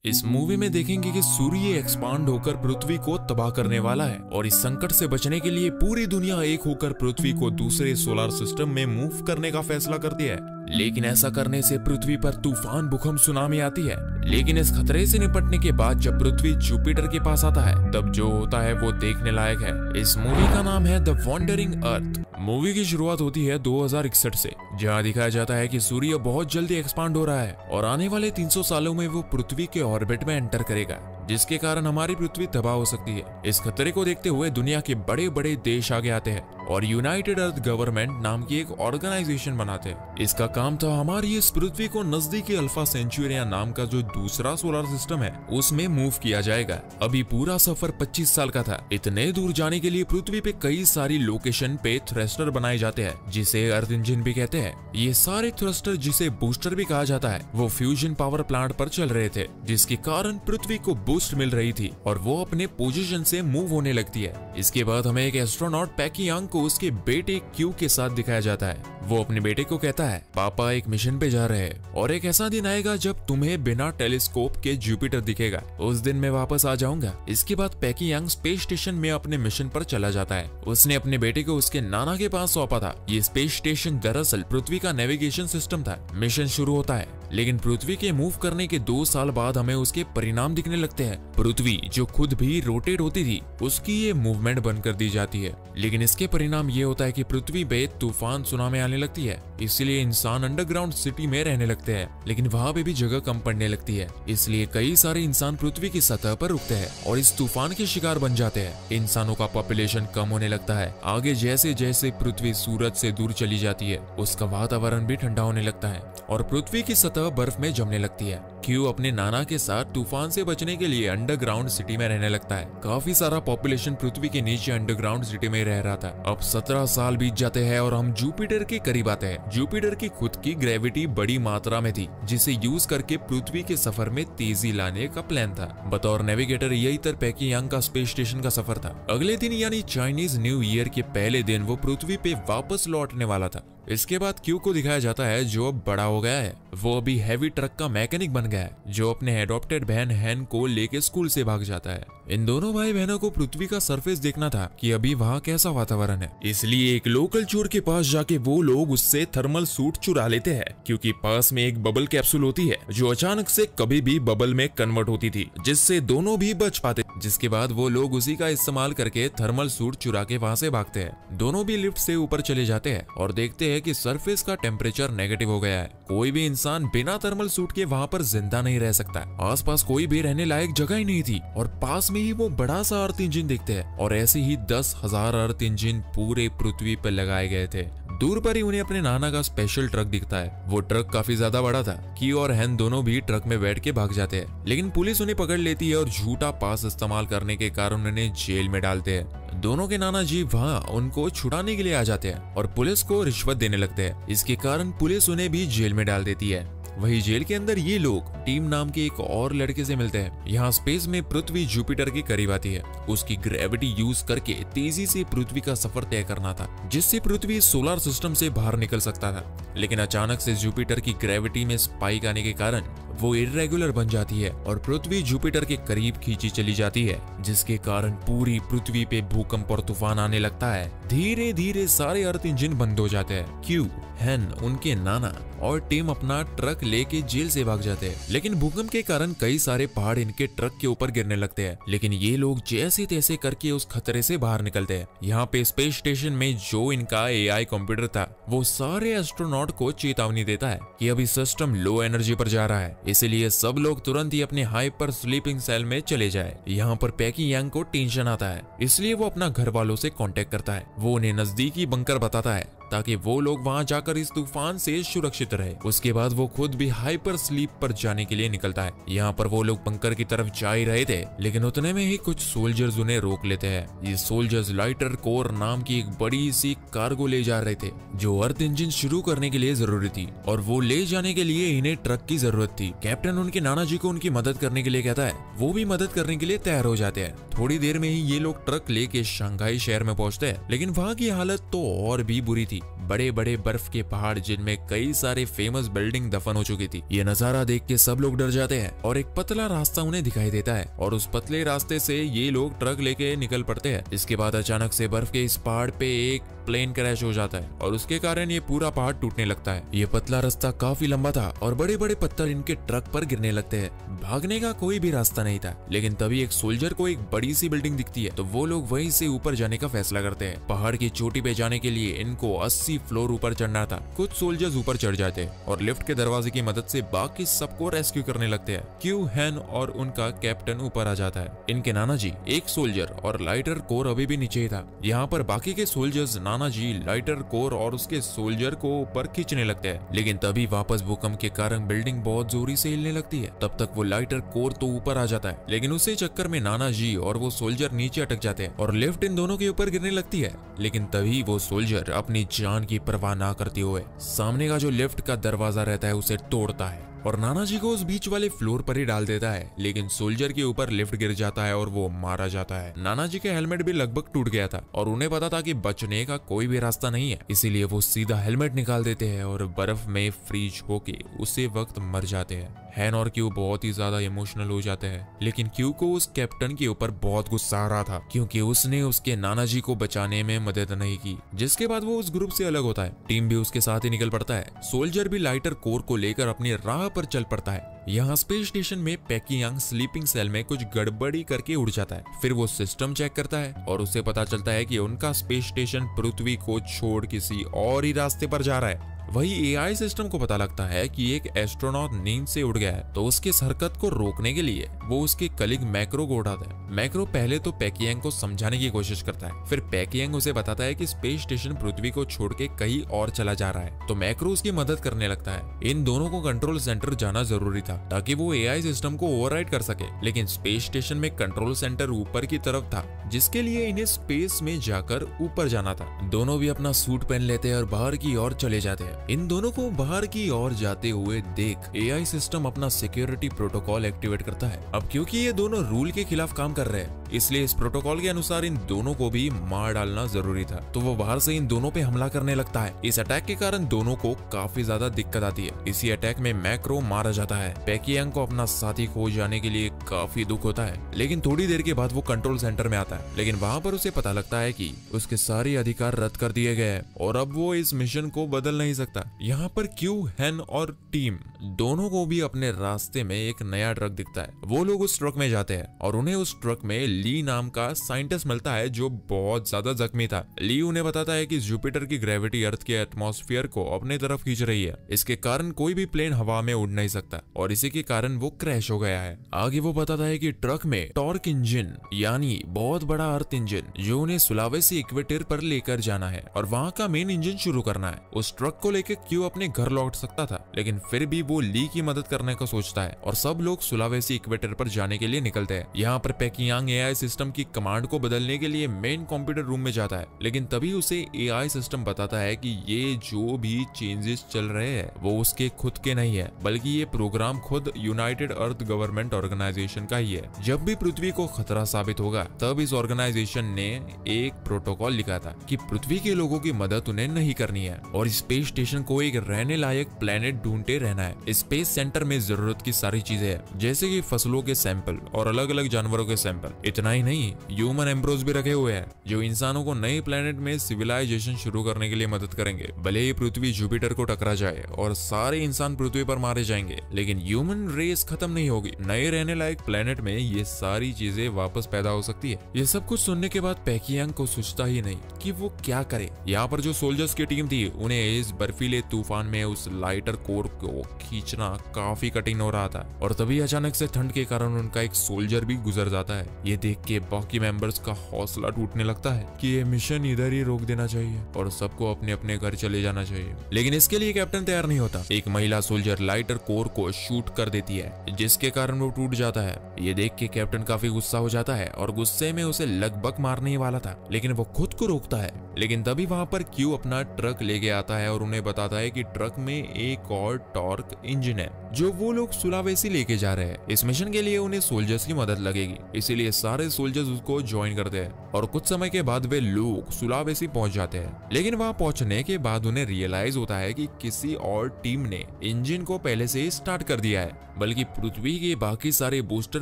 इस मूवी में देखेंगे कि सूर्य एक्सपांड होकर पृथ्वी को तबाह करने वाला है और इस संकट से बचने के लिए पूरी दुनिया एक होकर पृथ्वी को दूसरे सोलर सिस्टम में मूव करने का फैसला करती है। लेकिन ऐसा करने से पृथ्वी पर तूफान, भूकंप, सुनामी आती है। लेकिन इस खतरे से निपटने के बाद जब पृथ्वी जुपिटर के पास आता है तब जो होता है वो देखने लायक है। इस मूवी का नाम है द वॉन्डरिंग अर्थ। मूवी की शुरुआत होती है 2061 से, जहां दिखाया जाता है कि सूर्य बहुत जल्दी एक्सपांड हो रहा है और आने वाले 300 सालों में वो पृथ्वी के ऑर्बिट में एंटर करेगा, जिसके कारण हमारी पृथ्वी तबाह हो सकती है। इस खतरे को देखते हुए दुनिया के बड़े बड़े देश आगे आते हैं और यूनाइटेड अर्थ गवर्नमेंट नाम की एक ऑर्गेनाइजेशन बनाते हैं। इसका काम था हमारी इस पृथ्वी को नजदीकी अल्फा सेंचुरिया नाम का जो दूसरा सोलर सिस्टम है उसमें मूव किया जाएगा। अभी पूरा सफर 25 साल का था। इतने दूर जाने के लिए पृथ्वी पे कई सारी लोकेशन पे थ्रस्टर बनाए जाते हैं, जिसे अर्थ इंजन भी कहते हैं। ये सारे थ्रस्टर, जिसे बूस्टर भी कहा जाता है, वो फ्यूजन पावर प्लांट पर चल रहे थे, जिसके कारण पृथ्वी को बूस्ट मिल रही थी और वो अपने पोजीशन से मूव होने लगती है। इसके बाद हमें एक एस्ट्रोनॉट पैकी यांग को उसके बेटे क्यू के साथ दिखाया जाता है। वो अपने बेटे को कहता है, पापा एक मिशन पे जा रहे हैं और एक ऐसा दिन आएगा जब तुम्हें बिना टेलीस्कोप के जुपिटर दिखेगा। उस दिन मैं वापस आ जाऊंगा। इसके बाद पैकी यांग स्पेस स्टेशन में अपने मिशन पर चला जाता है। उसने अपने बेटे को उसके नाना के पास सौंपा था। ये स्पेस स्टेशन दरअसल पृथ्वी का नेविगेशन सिस्टम था। मिशन शुरू होता है, लेकिन पृथ्वी के मूव करने के 2 साल बाद हमें उसके परिणाम दिखने लगते हैं। पृथ्वी जो खुद भी रोटेट होती थी, उसकी ये मूवमेंट बंद कर दी जाती है। लेकिन इसके परिणाम ये होता है कि पृथ्वी पे तूफान, सुनामी आने लगती है। इसलिए इंसान अंडरग्राउंड सिटी में रहने लगते हैं, लेकिन वहां पे भी जगह कम पड़ने लगती है। इसलिए कई सारे इंसान पृथ्वी की सतह पर रुकते हैं और इस तूफान के शिकार बन जाते हैं। इंसानों का पॉपुलेशन कम होने लगता है। आगे जैसे जैसे पृथ्वी सूरज से दूर चली जाती है, उसका वातावरण भी ठंडा होने लगता है और पृथ्वी की सतह बर्फ में जमने लगती है। क्यू अपने नाना के साथ तूफान से बचने के लिए अंडरग्राउंड सिटी में रहने लगता है। काफी सारा पॉपुलेशन पृथ्वी के नीचे अंडरग्राउंड सिटी में रह रहा था। अब 17 साल बीत जाते हैं और हम जुपिटर के करीब आते हैं। जुपिटर की खुद की ग्रेविटी बड़ी मात्रा में थी, जिसे यूज करके पृथ्वी के सफर में तेजी लाने का प्लान था। बतौर नेविगेटर यही तर पैकी यांग का स्पेस स्टेशन का सफर था। अगले दिन यानी चाइनीज न्यू ईयर के पहले दिन वो पृथ्वी पे वापस लौटने वाला था। इसके बाद क्यू को दिखाया जाता है, जो अब बड़ा हो गया है। वो अभी हैवी ट्रक का मैकेनिक बन गया है, जो अपने एडॉप्टेड बहन हैन को लेके स्कूल से भाग जाता है। इन दोनों भाई बहनों को पृथ्वी का सरफेस देखना था कि अभी वहाँ कैसा वातावरण है। इसलिए एक लोकल चोर के पास जाके वो लोग उससे थर्मल सूट चुरा लेते हैं, क्योंकि पास में एक बबल कैप्सूल होती है जो अचानक से कभी भी बबल में कन्वर्ट होती थी, जिससे दोनों भी बच पाते। जिसके बाद वो लोग उसी का इस्तेमाल करके थर्मल सूट चुरा के वहाँ से भागते हैं। दोनों भी लिफ्ट से ऊपर चले जाते हैं और देखते हैं कि सरफेस का टेम्परेचर नेगेटिव हो गया है। कोई भी इंसान बिना थर्मल सूट के वहाँ पर जिंदा नहीं रह सकता। आसपास कोई भी रहने लायक जगह ही नहीं थी और पास में ही वो बड़ा सा अर्थ इंजन दिखते हैं और ऐसे ही 10,000 अर्थ इंजन पूरे पृथ्वी पर लगाए गए थे। दूर पर ही उन्हें अपने नाना का स्पेशल ट्रक दिखता है। वो ट्रक काफी ज्यादा बड़ा था। की और हैन दोनों भी ट्रक में बैठ के भाग जाते हैं, लेकिन पुलिस उन्हें पकड़ लेती है और झूठा पास इस्तेमाल करने के कारण उन्हें जेल में डालते हैं। दोनों के नाना जी वहाँ उनको छुड़ाने के लिए आ जाते हैं और पुलिस को रिश्वत देने लगते हैं। इसके कारण पुलिस उन्हें भी जेल में डाल देती है। वही जेल के अंदर ये लोग टीम नाम के एक और लड़के से मिलते हैं। यहाँ स्पेस में पृथ्वी जुपिटर के करीब आती है। उसकी ग्रेविटी यूज करके तेजी से पृथ्वी का सफर तय करना था, जिससे पृथ्वी सोलर सिस्टम से बाहर निकल सकता था। लेकिन अचानक से जुपिटर की ग्रेविटी में स्पाइक आने के कारण वो इर्रेगुलर बन जाती है और पृथ्वी जुपिटर के करीब खींची चली जाती है, जिसके कारण पूरी पृथ्वी पे भूकंप और तूफान आने लगता है। धीरे धीरे सारे अर्थ इंजन बंद हो जाते हैं। क्यू, हैन, उनके नाना और टीम अपना ट्रक लेके जेल से भाग जाते हैं। लेकिन भूकंप के कारण कई सारे पहाड़ इनके ट्रक के ऊपर गिरने लगते हैं, लेकिन ये लोग जैसे तैसे करके उस खतरे से बाहर निकलते हैं। यहाँ पे स्पेस स्टेशन में जो इनका AI कंप्यूटर था, वो सारे एस्ट्रोनॉट को चेतावनी देता है कि अभी सिस्टम लो एनर्जी पर जा रहा है, इसलिए सब लोग तुरंत ही अपने हाइपर स्लीपिंग सेल में चले जाए। यहाँ पर पैकी यांग को टेंशन आता है, इसलिए वो अपना घर वालों से कांटेक्ट करता है। वो उन्हें नजदीकी बंकर बताता है ताकि वो लोग वहां जाकर इस तूफान से सुरक्षित रहे। उसके बाद वो खुद भी हाइपर स्लीप पर जाने के लिए निकलता है। यहाँ पर वो लोग बंकर की तरफ जा ही रहे थे, लेकिन उतने में ही कुछ सोल्जर्स उन्हें रोक लेते हैं। ये सोल्जर्स लाइटर कोर नाम की एक बड़ी सी कार्गो ले जा रहे थे, जो अर्थ इंजन शुरू करने के लिए जरूरी थी, और वो ले जाने के लिए इन्हें ट्रक की जरूरत थी। कैप्टन उनके नाना जी को उनकी मदद करने के लिए कहता है। वो भी मदद करने के लिए तैयार हो जाते हैं। थोड़ी देर में ही ये लोग ट्रक लेके शंघाई शहर में पहुंचते हैं, लेकिन वहाँ की हालत तो और भी बुरी थी। थी, बड़े बड़े बर्फ के पहाड़ जिनमें कई सारे फेमस बिल्डिंग दफन हो चुकी थी। ये नजारा देख के सब लोग डर जाते हैं और एक पतला रास्ता उन्हें दिखाई देता है और उस पतले रास्ते से ये लोग ट्रक लेके निकल पड़ते हैं। इसके बाद अचानक से बर्फ के इस पहाड़ पे एक प्लेन क्रैश हो जाता है और उसके कारण ये पूरा पहाड़ टूटने लगता है। ये पतला रास्ता काफी लंबा था और बड़े बड़े पत्थर इनके ट्रक पर गिरने लगते हैं। भागने का कोई भी रास्ता नहीं था, लेकिन तभी एक सोल्जर को एक बड़ी सी बिल्डिंग दिखती है तो वो लोग वहीं से ऊपर जाने का फैसला करते हैं। पहाड़ की चोटी पे जाने के लिए इनको 80 फ्लोर ऊपर चढ़ना था। कुछ सोल्जर्स ऊपर चढ़ जाते हैं और लिफ्ट के दरवाजे की मदद से बाकी सबको रेस्क्यू करने लगते हैं। क्यू, हैन और उनका कैप्टन ऊपर आ जाता है। इनके नाना जी, एक सोल्जर और लाइटर कोर अभी भी नीचे ही था। यहाँ पर बाकी के सोल्जर्स नाना जी, लाइटर कोर और उसके सोल्जर को ऊपर खींचने लगते हैं, लेकिन तभी वापस भूकंप के कारण बिल्डिंग बहुत जोरी से हिलने लगती है। तब तक वो लाइटर कोर तो ऊपर आ जाता है, लेकिन उसी चक्कर में नाना जी और वो सोल्जर नीचे अटक जाते हैं और लिफ्ट इन दोनों के ऊपर गिरने लगती है। लेकिन तभी वो सोल्जर अपनी जान की परवाह ना करते हुए सामने का जो लिफ्ट का दरवाजा रहता है उसे तोड़ता है और नाना जी को उस बीच वाले फ्लोर पर ही डाल देता है। लेकिन सोल्जर के ऊपर लिफ्ट गिर जाता है और वो मारा जाता है। नाना जी के हेलमेट भी लगभग टूट गया था और उन्हें पता था कि बचने का कोई भी रास्ता नहीं है, इसीलिए वो सीधा हेलमेट निकाल देते हैं और बर्फ में फ्रीज होके उसी वक्त मर जाते हैं। हैन और क्यू बहुत ही ज्यादा इमोशनल हो जाते हैं, लेकिन क्यू को उस कैप्टन के ऊपर बहुत गुस्सा आ रहा था क्योंकि उसने उसके नाना जी को बचाने में मदद नहीं की। जिसके बाद वो उस ग्रुप से अलग होता है। टीम भी उसके साथ ही निकल पड़ता है। सोल्जर भी लाइटर कोर को लेकर अपनी राह पर चल पड़ता है। यहाँ स्पेस स्टेशन में पैकी यांग स्लीपिंग सेल में कुछ गड़बड़ी करके उड़ जाता है। फिर वो सिस्टम चेक करता है और उसे पता चलता है कि उनका स्पेस स्टेशन पृथ्वी को छोड़ किसी और ही रास्ते पर जा रहा है। वही एआई सिस्टम को पता लगता है कि एक एस्ट्रोनॉट नींद से उड़ गया है, तो उसकी इस हरकत को रोकने के लिए वो उसके कलीग मैक्रो को उठाता है। मैक्रो पहले तो पैकियांग को समझाने की कोशिश करता है, फिर पैकियांग उसे बताता है कि स्पेस स्टेशन पृथ्वी को छोड़ के कहीं और चला जा रहा है, तो मैक्रो उसकी मदद करने लगता है। इन दोनों को कंट्रोल सेंटर जाना जरूरी था ताकि वो एआई सिस्टम को ओवरराइड कर सके, लेकिन स्पेस स्टेशन में कंट्रोल सेंटर ऊपर की तरफ था, जिसके लिए इन्हें स्पेस में जाकर ऊपर जाना था। दोनों भी अपना सूट पहन लेते हैं और बाहर की ओर चले जाते हैं। इन दोनों को बाहर की ओर जाते हुए देख एआई सिस्टम अपना सिक्योरिटी प्रोटोकॉल एक्टिवेट करता है। अब क्योंकि ये दोनों रूल के खिलाफ काम कर रहे हैं, इसलिए इस प्रोटोकॉल के अनुसार इन दोनों को भी मार डालना जरूरी था, तो वो बाहर से इन दोनों पे हमला करने लगता है। इस अटैक के कारण दोनों को काफी ज्यादा दिक्कत आती है। इसी अटैक में मैक्रो मारा जाता है। पैकियांग को अपना साथी खो जाने के लिए काफी दुख होता है, लेकिन थोड़ी देर के बाद वो कंट्रोल सेंटर में आता है, लेकिन वहां पर उसे पता लगता है कि उसके सारे अधिकार रद्द कर दिए गए हैं और अब वो इस मिशन को बदल नहीं सकता। यहाँ पर क्यू, हैन और टीम दोनों को भी अपने रास्ते में एक नया ट्रक दिखता है। वो लोग उस ट्रक में जाते हैं और उन्हें उस ट्रक में ली नाम का साइंटिस्ट मिलता है जो बहुत ज्यादा जख्मी था। ली उन्हें बताता है कि जुपिटर की ग्रेविटी अर्थ के एटमॉस्फेयर को अपने तरफ खींच रही है, इसके कारण कोई भी प्लेन हवा में उड़ नहीं सकता और इसी के कारण वो क्रैश हो गया है। आगे वो बताता है कि ट्रक में टॉर्क इंजन यानी बहुत बड़ा अर्थ इंजन जो उन्हें सुलावेसी इक्वेटर पर लेकर जाना है और वहाँ का मेन इंजन शुरू करना है। उस ट्रक को लेकर क्यू अपने घर लौट सकता था, लेकिन फिर भी वो ली की मदद करने का सोचता है और सब लोग सुलावेसी इक्वेटर पर जाने के लिए निकलते हैं। यहाँ पर पैकियांग एआई सिस्टम की कमांड को बदलने के लिए मेन कंप्यूटर रूम में जाता है, लेकिन तभी उसे एआई सिस्टम बताता है कि ये जो भी चेंजेस चल रहे हैं वो उसके खुद के नहीं है, बल्कि ये प्रोग्राम खुद यूनाइटेड अर्थ गवर्नमेंट ऑर्गेनाइजेशन का ही है। जब भी पृथ्वी को खतरा साबित होगा तब इस ऑर्गेनाइजेशन ने एक प्रोटोकॉल लिखा था कि पृथ्वी के लोगों की मदद उन्हें नहीं करनी है और स्पेस स्टेशन को एक रहने लायक प्लेनेट ढूंढते रहना है। स्पेस सेंटर में जरूरत की सारी चीजें हैं, जैसे कि फसलों के सैंपल और अलग अलग जानवरों के सैंपल। इतना ही नहीं, ह्यूमन एम्ब्रोज भी रखे हुए हैं जो इंसानों को नए प्लेनेट में सिविलाइजेशन शुरू करने के लिए मदद करेंगे। भले ही पृथ्वी जुपिटर को टकरा जाए और सारे इंसान पृथ्वी पर मारे जाएंगे, लेकिन ह्यूमन रेस खत्म नहीं होगी। नए रहने लायक प्लेनेट में ये सारी चीजें वापस पैदा हो सकती है। ये सब कुछ सुनने के बाद पैकियांग को सोचता ही नहीं कि वो क्या करे। यहाँ पर जो सोल्जर्स की टीम थी उन्हें इस बर्फीले तूफान में उस लाइटर कोर को खींचना काफी कठिन हो रहा था और तभी अचानक से ठंड के कारण उनका एक सोल्जर भी गुजर जाता है। ये देख के बाकी मेंबर्स का हौसला टूटने लगता है कि ये मिशन इधर ही रोक देना चाहिए और सबको अपने अपने घर चले जाना चाहिए, लेकिन इसके लिए कैप्टन तैयार नहीं होता। एक महिला सोल्जर लाइटर कोर को शूट कर देती है, जिसके कारण वो टूट जाता है। ये देख के कैप्टन काफी गुस्सा हो जाता है और गुस्से में उसे लगभग मारने ही वाला था, लेकिन वो खुद को रोकता रुकता है। लेकिन तभी वहां पर क्यू अपना ट्रक लेके आता है और उन्हें बताता है कि ट्रक में एक और टॉर्क इंजन है जो वो लोग सुलावेसी लेके जा रहे हैं। इस मिशन के लिए उन्हें सोल्जर्स की मदद लगेगी, इसीलिए सारे सोल्जर्स उसको ज्वाइन करते हैं और कुछ समय के बाद वे लोग सुलावेसी पहुंच जाते हैं। लेकिन वहां पहुंचने के बाद उन्हें रियलाइज होता है कि किसी और टीम ने इंजन को पहले से ही स्टार्ट कर दिया है, बल्कि पृथ्वी के बाकी सारे बूस्टर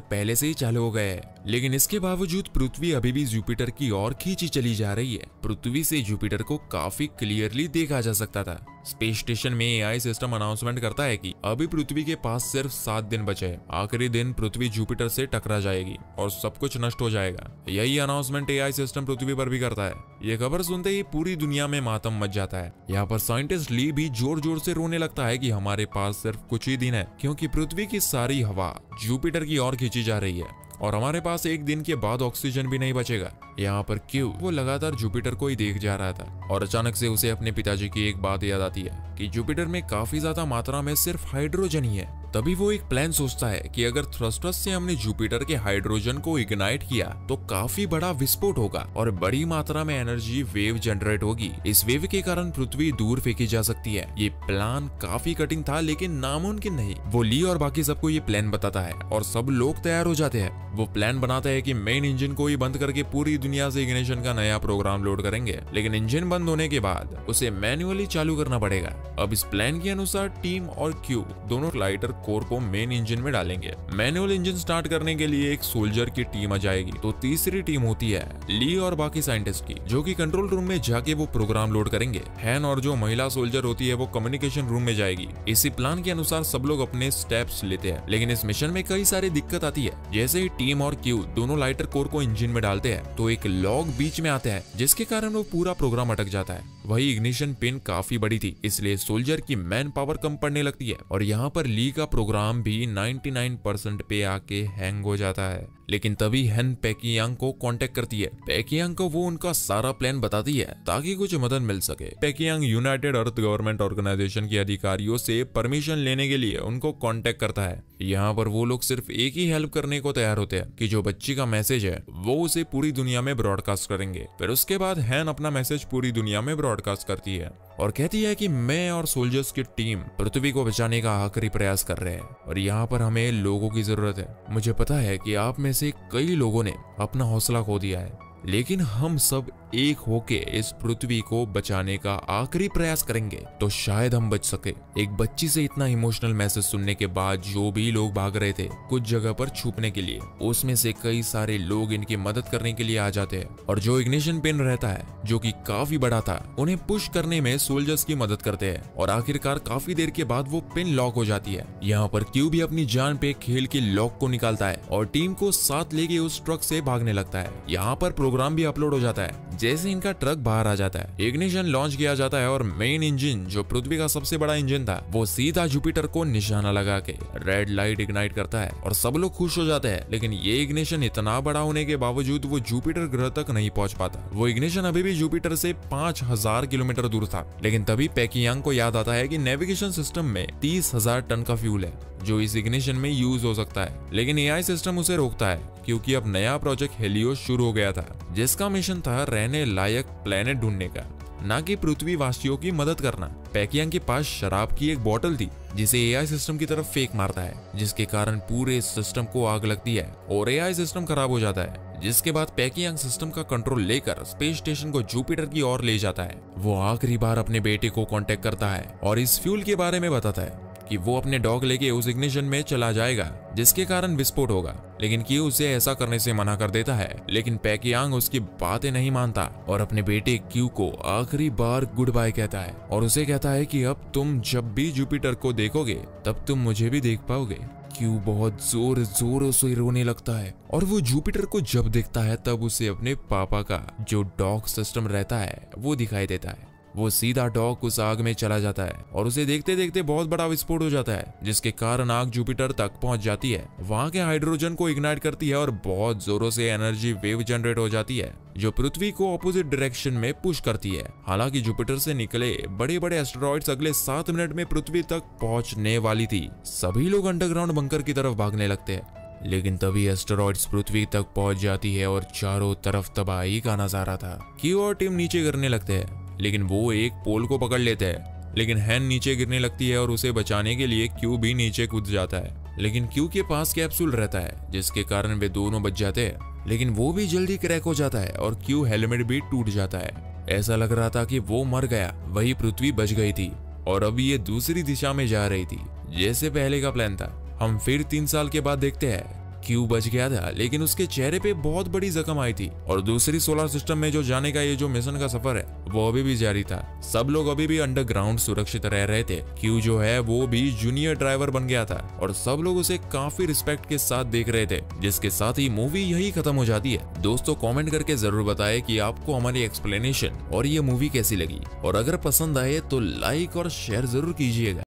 पहले से ही चालू हो गए हैं। लेकिन इसके बावजूद पृथ्वी अभी भी जुपिटर की ओर खींची चली जा रही है। पृथ्वी से जुपिटर को काफी क्लियरली देखा जा सकता था। स्पेस स्टेशन में एआई सिस्टम अनाउंसमेंट करता है कि अभी पृथ्वी के पास सिर्फ 7 दिन बचे हैं। आखिरी दिन पृथ्वी जुपिटर से टकरा जाएगी और सब कुछ नष्ट हो जाएगा। यही अनाउंसमेंट एआई सिस्टम पृथ्वी पर भी करता है। ये खबर सुनते ही पूरी दुनिया में मातम मच जाता है। यहाँ पर साइंटिस्ट ली भी जोर जोर से रोने लगता है कि हमारे पास सिर्फ कुछ ही दिन है, क्योंकि पृथ्वी की सारी हवा जुपिटर की ओर खींची जा रही है और हमारे पास एक दिन के बाद ऑक्सीजन भी नहीं बचेगा। यहाँ पर क्यू वो लगातार जुपिटर को ही देख जा रहा था और अचानक से उसे अपने पिताजी की एक बात याद आती है कि जुपिटर में काफी ज्यादा मात्रा में सिर्फ हाइड्रोजन ही है। तभी वो एक प्लान सोचता है कि अगर थ्रस्टर्स से हमने जुपिटर के हाइड्रोजन को इग्नाइट किया तो काफी बड़ा विस्फोट होगा और बड़ी मात्रा में एनर्जी वेव जनरेट होगी। इस वेव के कारण पृथ्वी दूर फेंकी जा सकती है। ये प्लान काफी कठिन था लेकिन नामुमकिन नहीं। वो ली और बाकी सबको ये प्लान बताता है और सब लोग तैयार हो जाते हैं। वो प्लान बनाता है कि मेन इंजन को ही बंद करके पूरी दुनिया से इग्निशन का नया प्रोग्राम लोड करेंगे, लेकिन इंजन बंद होने के बाद उसे मैन्युअली चालू करना पड़ेगा। अब इस प्लान के अनुसार टीम और क्यू दोनों ग्लाइडर कोर को मेन इंजन में डालेंगे। मैनुअल इंजन स्टार्ट करने के लिए एक सोल्जर की टीम आ जाएगी, तो तीसरी टीम होती है ली और बाकी साइंटिस्ट की, जो कि कंट्रोल रूम में जाके वो प्रोग्राम लोड करेंगे। हैन और जो महिला सोल्जर होती है वो कम्युनिकेशन रूम में जाएगी। इसी प्लान के अनुसार सब लोग अपने स्टेप्स लेते हैं, लेकिन इस मिशन में कई सारी दिक्कत आती है। जैसे ही टीम और क्यू दोनों लाइटर कोर को इंजन में डालते हैं तो एक लॉग बीच में आता है, जिसके कारण वो पूरा प्रोग्राम अटक जाता है। वही इग्निशन पिन काफी बड़ी थी, इसलिए सोल्जर की मैन पावर कम पड़ने लगती है और यहाँ पर ली का प्रोग्राम भी 99% पे आके हैंग हो जाता है। लेकिन तभी हैन पेकियांग को कांटेक्ट करती है। पेकियांग को वो उनका सारा प्लान बताती है ताकि कुछ मदद मिल सके। पेकियांग यूनाइटेड अर्थ गवर्नमेंट ऑर्गेनाइजेशन के अधिकारियों से परमिशन लेने के लिए उनको कांटेक्ट करता है। यहाँ पर वो लोग सिर्फ एक ही हेल्प करने को तैयार होते हैं कि जो बच्ची का मैसेज है वो उसे पूरी दुनिया में ब्रॉडकास्ट करेंगे। फिर उसके बाद हैन अपना मैसेज पूरी दुनिया में ब्रॉडकास्ट करती है और कहती है कि मैं और सोल्जर्स की टीम पृथ्वी को बचाने का आखिरी प्रयास कर रहे हैं और यहाँ पर हमें लोगों की जरूरत है। मुझे पता है कि आप में से कई लोगों ने अपना हौसला खो दिया है, लेकिन हम सब एक होके इस पृथ्वी को बचाने का आखिरी प्रयास करेंगे तो शायद हम बच सके। एक बच्ची से इतना इमोशनल मैसेज सुनने के बाद जो भी लोग भाग रहे थे कुछ जगह पर छुपने के लिए, उसमें से कई सारे लोग इनकी मदद करने के लिए आ जाते हैं और जो इग्निशन पिन रहता है जो कि काफी बड़ा था उन्हें पुश करने में सोल्जर्स की मदद करते हैं और आखिरकार काफी देर के बाद वो पिन लॉक हो जाती है। यहाँ पर क्यू भी अपनी जान पे खेल के लॉक को निकालता है और टीम को साथ लेके उस ट्रक से भागने लगता है। यहाँ पर प्रोग्राम भी अपलोड हो जाता है। जैसे इनका ट्रक बाहर आ जाता है, इग्निशन लॉन्च किया जाता है और मेन इंजन जो पृथ्वी का सबसे बड़ा इंजन था वो सीधा जुपिटर को निशाना लगा के रेड लाइट इग्नाइट करता है और सब लोग खुश हो जाते हैं। लेकिन ये इग्निशन इतना बड़ा होने के बावजूद वो जुपिटर ग्रह तक नहीं पहुंच पाता। वो इग्निशन अभी भी जुपिटर से 5000 किलोमीटर दूर था। लेकिन तभी पेकियांग को याद आता है कि नेविगेशन सिस्टम में 30,000 टन का फ्यूल है जो इस इग्निशन में यूज हो सकता है, लेकिन एआई सिस्टम उसे रोकता है क्योंकि अब नया प्रोजेक्ट हेलियोस शुरू हो गया था, जिसका मिशन था रहने लायक प्लेनेट ढूंढने का, ना कि पृथ्वी वासियों की मदद करना। पेकियांग के पास शराब की एक बोतल थी जिसे एआई सिस्टम की तरफ फेंक मारता है, जिसके कारण पूरे सिस्टम को आग लगती है और एआई सिस्टम खराब हो जाता है। जिसके बाद पेकियांग सिस्टम का कंट्रोल लेकर स्पेस स्टेशन को जुपिटर की ओर ले जाता है। वो आखिरी बार अपने बेटे को कांटेक्ट करता है और इस फ्यूल के बारे में बताता है कि वो अपने डॉग लेके उस इग्निशन में चला जाएगा जिसके कारण विस्फोट होगा, लेकिन क्यू उसे ऐसा करने से मना कर देता है। लेकिन पेकियांग उसकी बातें नहीं मानता और अपने बेटे क्यू को आखिरी बार गुड बाय कहता है और उसे कहता है कि अब तुम जब भी जुपिटर को देखोगे तब तुम मुझे भी देख पाओगे। क्यू बहुत जोर जोरों से रोने लगता है और वो जुपिटर को जब देखता है तब उसे अपने पापा का जो डॉग सिस्टम रहता है वो दिखाई देता है। वो सीधा डॉग उस आग में चला जाता है और उसे देखते देखते बहुत बड़ा विस्फोट हो जाता है, जिसके कारण आग जुपिटर तक पहुंच जाती है। वहां के हाइड्रोजन को इग्नाइट करती है और बहुत जोरों से एनर्जी वेव जनरेट हो जाती है जो पृथ्वी को ऑपोजिट डायरेक्शन में पुश करती है। हालांकि जुपिटर से निकले बड़े बड़े एस्टेरॉइड्स अगले 7 मिनट में पृथ्वी तक पहुंचने वाली थी। सभी लोग अंडरग्राउंड बंकर की तरफ भागने लगते हैं। लेकिन तभी एस्टेरॉइड्स पृथ्वी तक पहुंच जाती है और चारों तरफ तबाही का नजारा था। क्यू और टिम नीचे गिरने लगते हैं, लेकिन वो एक पोल को पकड़ लेते हैं, लेकिन हैन नीचे गिरने लगती है और उसे बचाने के लिए क्यू भी नीचे कूद जाता है। लेकिन क्यू के पास कैप्सूल रहता है, जिसके कारण वे दोनों बच जाते हैं, लेकिन वो भी जल्दी क्रैक हो जाता है और क्यू हेलमेट भी टूट जाता है। ऐसा लग रहा था कि वो मर गया, वही पृथ्वी बच गई थी और अब ये दूसरी दिशा में जा रही थी, जैसे पहले का प्लान था। हम फिर 3 साल के बाद देखते हैं, क्यू बच गया था, लेकिन उसके चेहरे पे बहुत बड़ी जख्म आई थी और दूसरी सोलर सिस्टम में जो जाने का ये जो मिशन का सफर है वो अभी भी जारी था। सब लोग अभी भी अंडरग्राउंड सुरक्षित रह रहे थे। क्यू जो है वो भी जूनियर ड्राइवर बन गया था और सब लोग उसे काफी रिस्पेक्ट के साथ देख रहे थे, जिसके साथ ही मूवी यही खत्म हो जाती है। दोस्तों कमेंट करके जरूर बताएं कि आपको हमारी एक्सप्लेनेशन और ये मूवी कैसी लगी, और अगर पसंद आए तो लाइक और शेयर जरूर कीजिएगा।